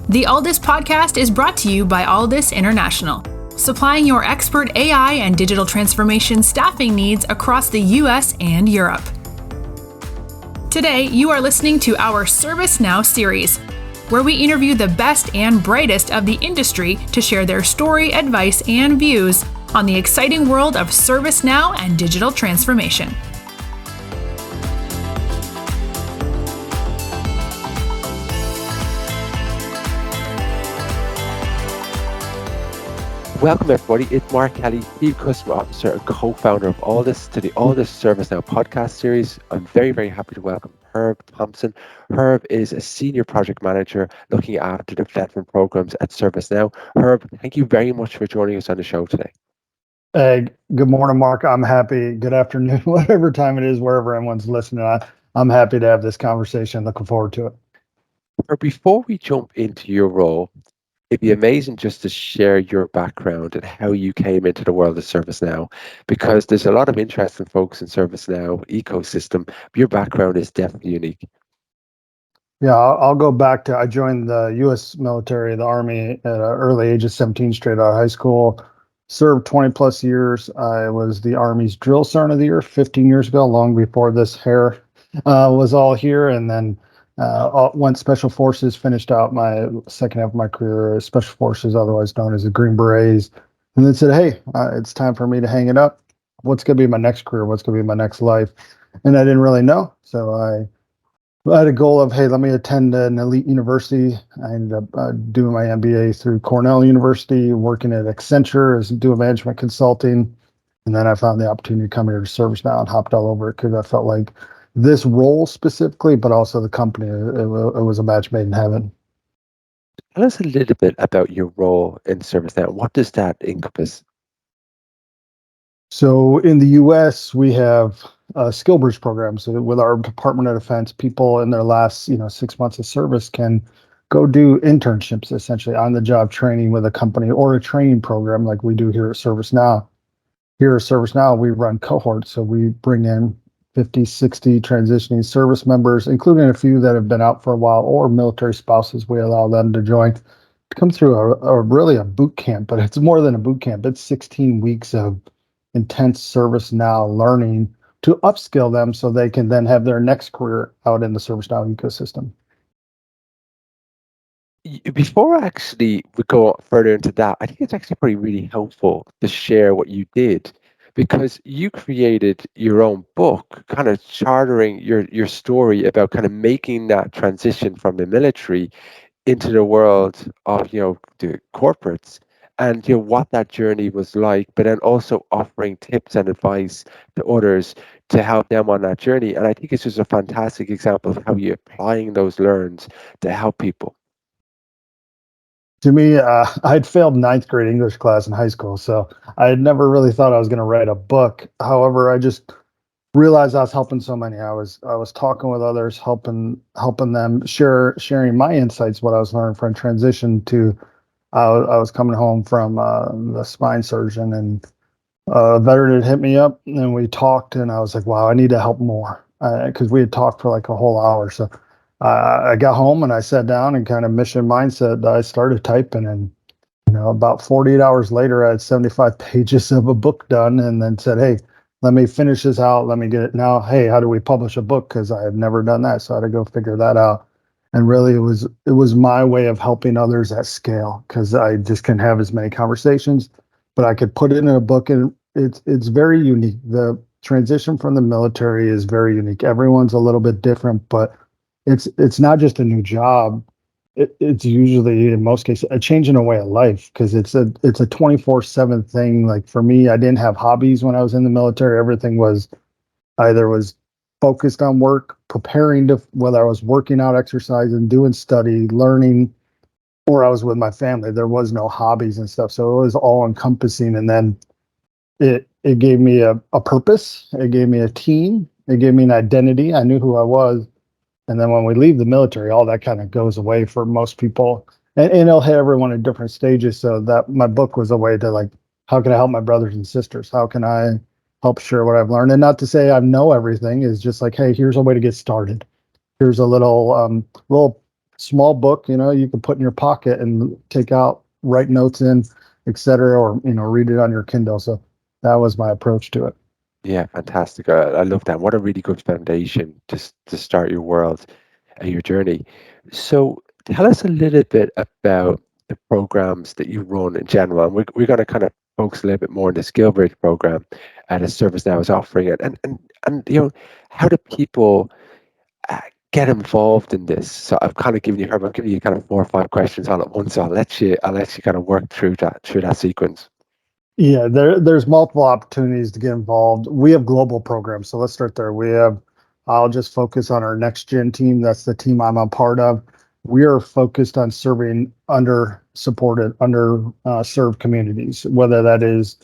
The Aldis podcast is brought to you by Aldis International, supplying your expert AI and digital transformation staffing needs across the US and Europe. Today, you are listening to our ServiceNow series, where we interview the best and brightest of the industry to share their story, advice, and views on the exciting world of ServiceNow and digital transformation. Welcome everybody, it's Mark Kelly, Chief Customer Officer and co-founder of Aldis, to the Aldis ServiceNow podcast series. I'm very, very happy to welcome Herb Thompson. Herb is a Senior Project Manager looking after the veteran programs at ServiceNow. Herb, thank you very much for joining us on the show today. Hey, good morning, Mark. I'm happy. Good afternoon, whatever time it is, wherever everyone's listening. I'm happy to have this conversation. Looking forward to it. Herb, before we jump into your role, it'd be amazing just to share your background and how you came into the world of ServiceNow, because there's a lot of interesting folks in ServiceNow ecosystem. Your background is definitely unique. Yeah, I'll go back to, I joined the U.S. military, the Army, at an early age of 17, straight out of high school. Served 20 plus years. I was the Army's Drill Sergeant of the Year 15 years ago, long before this hair was all here. And then went Special Forces, finished out my second half of my career as Special Forces, otherwise known as the Green Berets. And then said, hey, it's time for me to hang it up. What's going to be my next career? What's going to be my next life? And I didn't really know. So I had a goal of, hey, let me attend an elite university. I ended up doing my MBA through Cornell University, working at Accenture as doing management consulting. And then I found the opportunity to come here to ServiceNow and hopped all over it because I felt like this role specifically, but also the company, it was a match made in heaven. Tell us a little bit about your role in ServiceNow. What does that encompass? So in the US, we have a SkillBridge program. So with our Department of Defense, people in their last 6 months of service can go do internships, essentially on-the-job training with a company or a training program like we do here at ServiceNow. Here at ServiceNow, we run cohorts. So we bring in 50, 60 transitioning service members, including a few that have been out for a while, or military spouses. We allow them to join, come through a boot camp, but it's more than a boot camp. It's 16 weeks of intense ServiceNow learning to upskill them so they can then have their next career out in the ServiceNow ecosystem. Before actually we go further into that, I think it's actually probably really helpful to share what you did, because you created your own book, kind of chartering your story about kind of making that transition from the military into the world of the corporates, and what that journey was like, but then also offering tips and advice to others to help them on that journey. And I think it's just a fantastic example of how you're applying those learns to help people. To me, I'd failed ninth grade English class in high school, so I had never really thought I was going to write a book. However, I just realized I was helping so many. I was talking with others, helping them, sharing my insights, what I was learning from transition to. I was coming home from the spine surgeon, and a veteran had hit me up, and we talked, and I was like, wow, I need to help more, because we had talked for like a whole hour. So I got home and I sat down and kind of mission mindset. I started typing, and about 48 hours later, I had 75 pages of a book done, and then said, hey, let me finish this out. Let me get it now. Hey, how do we publish a book? Because I had never done that, so I had to go figure that out. And really, it was my way of helping others at scale, because I just couldn't have as many conversations, but I could put it in a book, and it's very unique. The transition from the military is very unique. Everyone's a little bit different, but it's not just a new job. It's usually, in most cases, a change in a way of life, because it's a 24/7 thing. Like for me, I didn't have hobbies when I was in the military. Everything was focused on work, preparing to, whether I was working out, exercising, doing study, learning, or I was with my family. There was no hobbies and stuff. So it was all encompassing. And then it gave me a purpose. It gave me a team. It gave me an identity. I knew who I was. And then when we leave the military, all that kind of goes away for most people. And it'll hit everyone at different stages. So that my book was a way to, like, how can I help my brothers and sisters? How can I help share what I've learned? And not to say I know everything, is just like, hey, here's a way to get started. Here's a little small book, you can put in your pocket and take out, write notes in, etc., or read it on your Kindle. So that was my approach to it. Yeah, fantastic. I love that. What a really good foundation to start your world and your journey. So tell us a little bit about the programs that you run in general. And we're going to kind of focus a little bit more on the SkillBridge program and the ServiceNow is offering it. And how do people uh, get involved in this? So I've kind of given you, Herb, I've given you kind of 4 or 5 questions all at once. So I'll let you kind of work through that sequence. Yeah, there's multiple opportunities to get involved. We have global programs, so let's start there. I'll just focus on our next gen team. That's the team I'm a part of. We are focused on serving served communities, whether that is,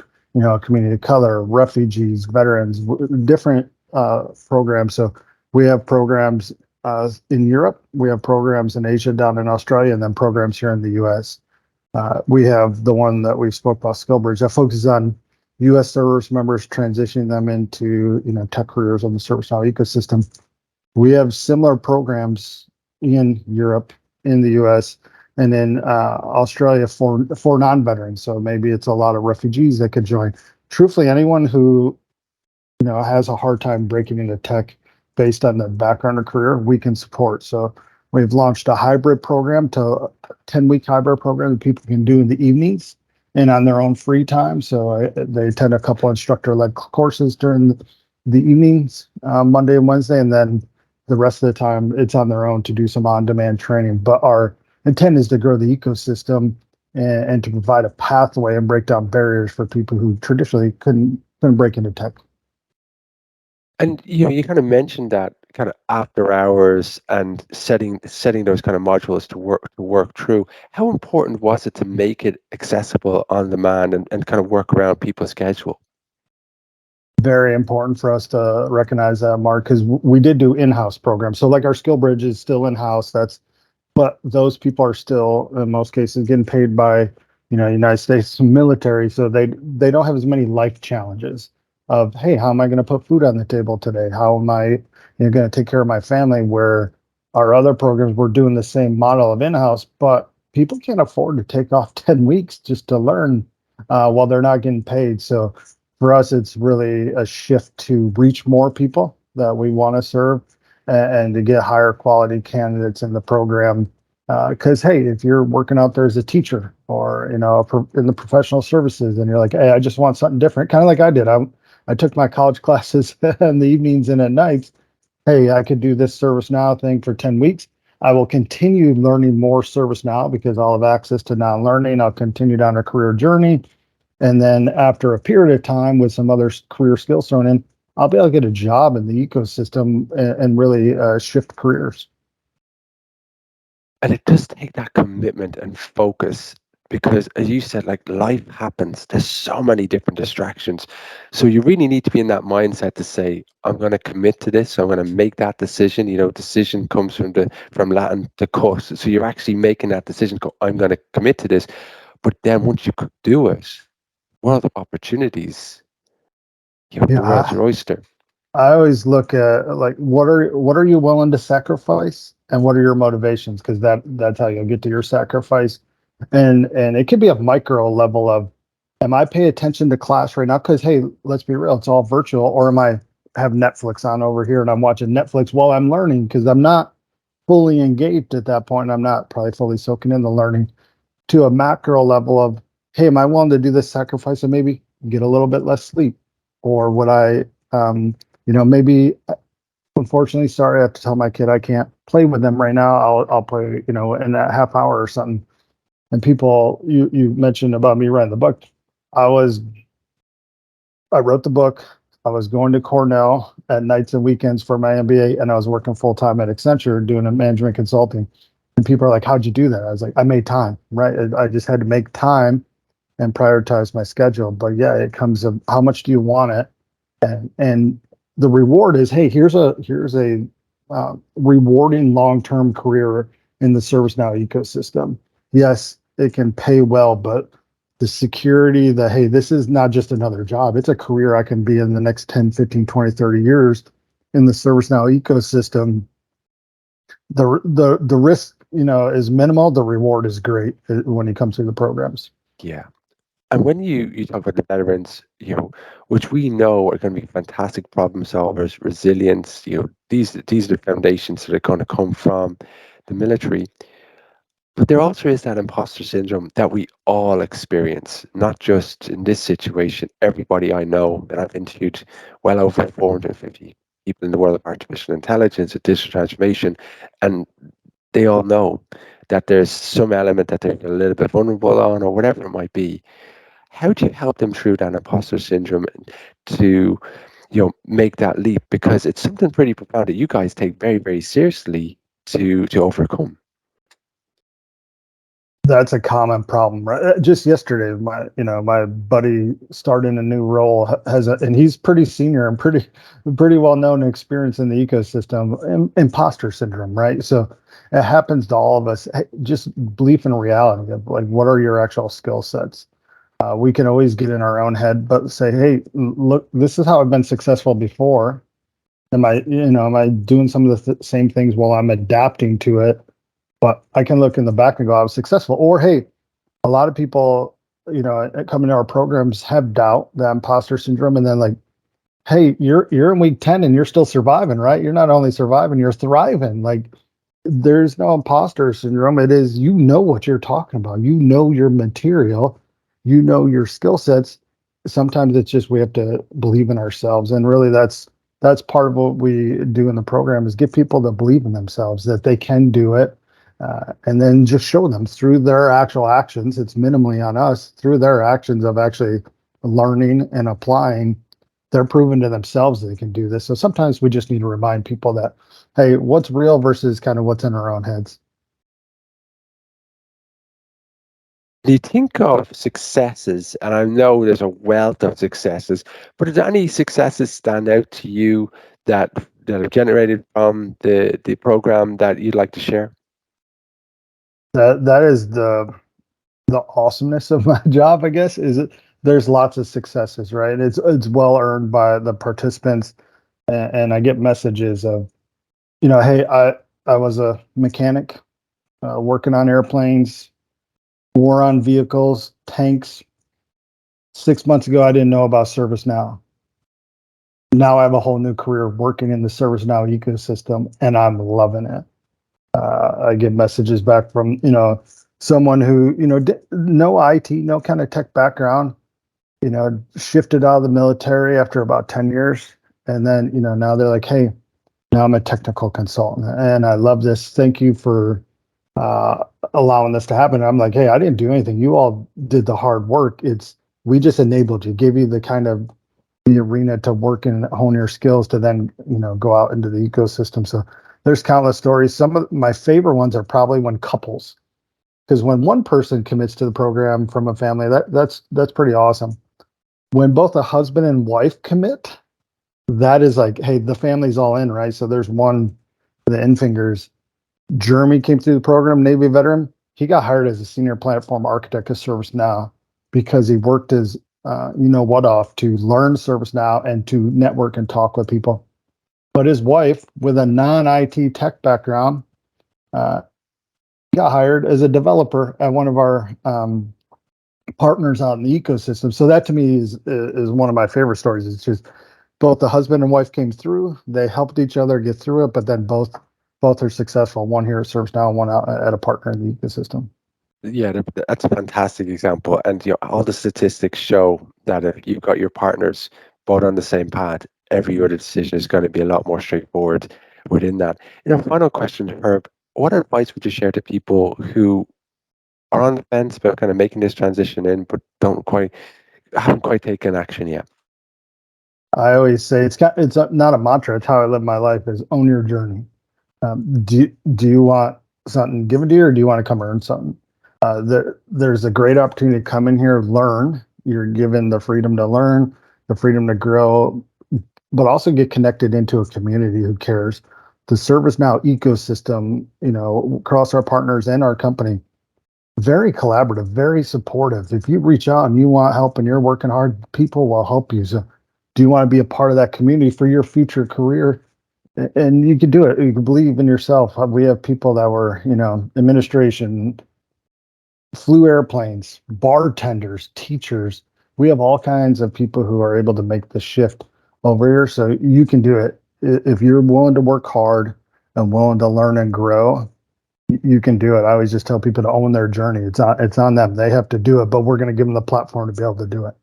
community of color, refugees, veterans, different programs. So we have programs in Europe, we have programs in Asia, down in Australia, and then programs here in the U.S. We have the one that we spoke about, SkillBridge, that focuses on U.S. service members, transitioning them into tech careers on the ServiceNow ecosystem. We have similar programs in Europe, in the U.S., and in Australia for non-veterans. So maybe it's a lot of refugees that could join. Truthfully, anyone who has a hard time breaking into tech based on their background or career, we can support. So we've launched a 10-week hybrid program that people can do in the evenings and on their own free time. So they attend a couple instructor-led courses during the evenings, Monday and Wednesday, and then the rest of the time it's on their own to do some on-demand training. But our intent is to grow the ecosystem and to provide a pathway and break down barriers for people who traditionally couldn't break into tech. And you kind of mentioned that kind of after hours and setting those kind of modules to work through. How important was it to make it accessible on demand and kind of work around people's schedule? Very important for us to recognize that, Mark, because we did do in-house programs. So like our SkillBridge is still in-house. But those people are still, in most cases, getting paid by, United States military. So they don't have as many life challenges of, hey, how am I going to put food on the table today? How am I going to take care of my family? Where our other programs, we're doing the same model of in-house, but people can't afford to take off 10 weeks just to learn while they're not getting paid. So for us, it's really a shift to reach more people that we want to serve and to get higher quality candidates in the program. Because hey, if you're working out there as a teacher or in the professional services, and you're like, hey, I just want something different, kind of like I did. I took my college classes in the evenings and at nights. Hey, I could do this ServiceNow thing for 10 weeks. I will continue learning more ServiceNow because I'll have access to now learning. I'll continue down a career journey. And then after a period of time with some other career skills thrown in, I'll be able to get a job in the ecosystem and really shift careers. And it does take that commitment and focus because, as you said, like life happens. There's so many different distractions. So you really need to be in that mindset to say, I'm going to commit to this. So I'm going to make that decision. Decision comes from Latin to cut. So you're actually making that decision. Go, I'm going to commit to this. But then once you could do it, world of opportunities. The world's Yeah, your oyster. I always look at like what are you willing to sacrifice and what are your motivations, because that's how you'll get to your sacrifice. And it could be a micro level of, am I paying attention to class right now? Because hey, let's be real, it's all virtual. Or am I have Netflix on over here and I'm watching Netflix while I'm learning because I'm not fully engaged at that point. I'm not probably fully soaking in the learning. To a macro level of, hey, am I willing to do this sacrifice and maybe get a little bit less sleep? Or would I maybe, unfortunately, sorry, I have to tell my kid I can't play with them right now. I'll play, in that half hour or something. And people, you mentioned about me writing the book. I wrote the book. I was going to Cornell at nights and weekends for my MBA, and I was working full time at Accenture doing a management consulting. And people are like, "How'd you do that?" I was like, "I made time, right? I just had to make time and prioritize my schedule." But yeah, it comes of how much do you want it, and the reward is, hey, here's a rewarding long-term career in the ServiceNow ecosystem. Yes, it can pay well, but the security that, hey, this is not just another job, it's a career I can be in the next 10, 15, 20, 30 years in the ServiceNow ecosystem. The risk is minimal, the reward is great when it comes to the programs. Yeah. And when you talk about the veterans, which we know are going to be fantastic problem solvers, resilience, these are the foundations that are going to come from the military. But there also is that imposter syndrome that we all experience, not just in this situation. Everybody I know, and I've interviewed well over 450 people in the world of artificial intelligence and digital transformation, and they all know that there's some element that they're a little bit vulnerable on or whatever it might be. How do you help them through that imposter syndrome to, make that leap? Because it's something pretty profound that you guys take very, very seriously to overcome. That's a common problem, right? Just yesterday, my buddy started a new role, and he's pretty senior and pretty well known and experienced in the ecosystem. Imposter syndrome, right? So it happens to all of us. Just belief in reality of like, what are your actual skill sets? We can always get in our own head, but say, hey, look, this is how I've been successful before. Am I doing some of the same things while I'm adapting to it? But I can look in the back and go, I was successful. Or, hey, a lot of people, coming to our programs have doubt, the imposter syndrome, and then like, hey, you're in week 10 and you're still surviving, right? You're not only surviving, you're thriving. Like, there's no imposter syndrome. It is, what you're talking about. You know your material, your skill sets. Sometimes it's just we have to believe in ourselves, and really that's part of what we do in the program is get people to believe in themselves that they can do it. And then just show them through their actual actions. It's minimally on us through their actions of actually learning and applying. They're proving to themselves they can do this. So sometimes we just need to remind people that, hey, what's real versus kind of what's in our own heads. Do you think of successes, and I know there's a wealth of successes, but are there any successes stand out to you that are generated from the program that you'd like to share? That is the awesomeness of my job, I guess, is there's lots of successes, right? It's well earned by the participants, and I get messages of, hey, I was a mechanic working on airplanes, war on vehicles, tanks. 6 months ago, I didn't know about ServiceNow. Now I have a whole new career working in the ServiceNow ecosystem, and I'm loving it. I get messages back from, someone who, no IT, no kind of tech background, shifted out of the military after about 10 years. And then, now they're like, hey, now I'm a technical consultant and I love this. Thank you for allowing this to happen. I'm like, hey, I didn't do anything. You all did the hard work. We just enabled you, gave you the kind of the arena to work and hone your skills to then, go out into the ecosystem. So there's countless stories. Some of my favorite ones are probably when couples, because when one person commits to the program from a family, that's pretty awesome. When both a husband and wife commit, that is like, hey, the family's all in, right? So there's one, the end fingers. Jeremy came through the program, Navy veteran. He got hired as a senior platform architect of ServiceNow because he worked his, off to learn ServiceNow and to network and talk with people. But his wife, with a non-IT tech background, got hired as a developer at one of our partners out in the ecosystem. So that to me is one of my favorite stories. It's just both the husband and wife came through. They helped each other get through it, but then both are successful. One here at ServiceNow, and one out at a partner in the ecosystem. Yeah, that's a fantastic example. And all the statistics show that if you've got your partners both on the same path, every other decision is going to be a lot more straightforward within that. Final question, Herb, what advice would you share to people who are on the fence about kind of making this transition in, but haven't quite taken action yet? I always say it's not a mantra. It's how I live my life: is own your journey. Do you want something given to you, or do you want to come earn something? There's a great opportunity to come in here, learn. You're given the freedom to learn, the freedom to grow, but also get connected into a community who cares. The ServiceNow ecosystem, across our partners and our company, very collaborative, very supportive. If you reach out and you want help and you're working hard, people will help you. So do you want to be a part of that community for your future career? And you can do it. You can believe in yourself. We have people that were, administration, flew airplanes, bartenders, teachers. We have all kinds of people who are able to make the shift over here. So you can do it. If you're willing to work hard and willing to learn and grow, you can do it. I always just tell people to own their journey. It's on them. They have to do it, but we're going to give them the platform to be able to do it.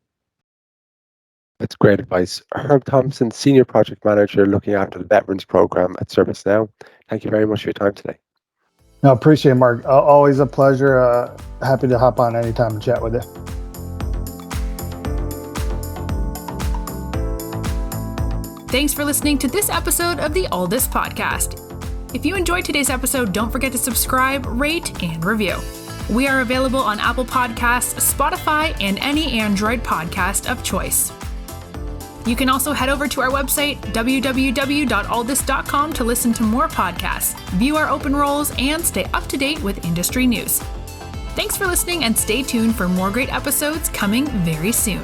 That's great advice. Herb Thompson, Senior Project Manager looking after the Veterans Program at ServiceNow. Thank you very much for your time today. No, appreciate it, Mark. Always a pleasure. Happy to hop on anytime and chat with you. Thanks for listening to this episode of the All This Podcast. If you enjoyed today's episode, don't forget to subscribe, rate, and review. We are available on Apple Podcasts, Spotify, and any Android podcast of choice. You can also head over to our website, www.allthis.com, to listen to more podcasts, view our open roles, and stay up to date with industry news. Thanks for listening, and stay tuned for more great episodes coming very soon.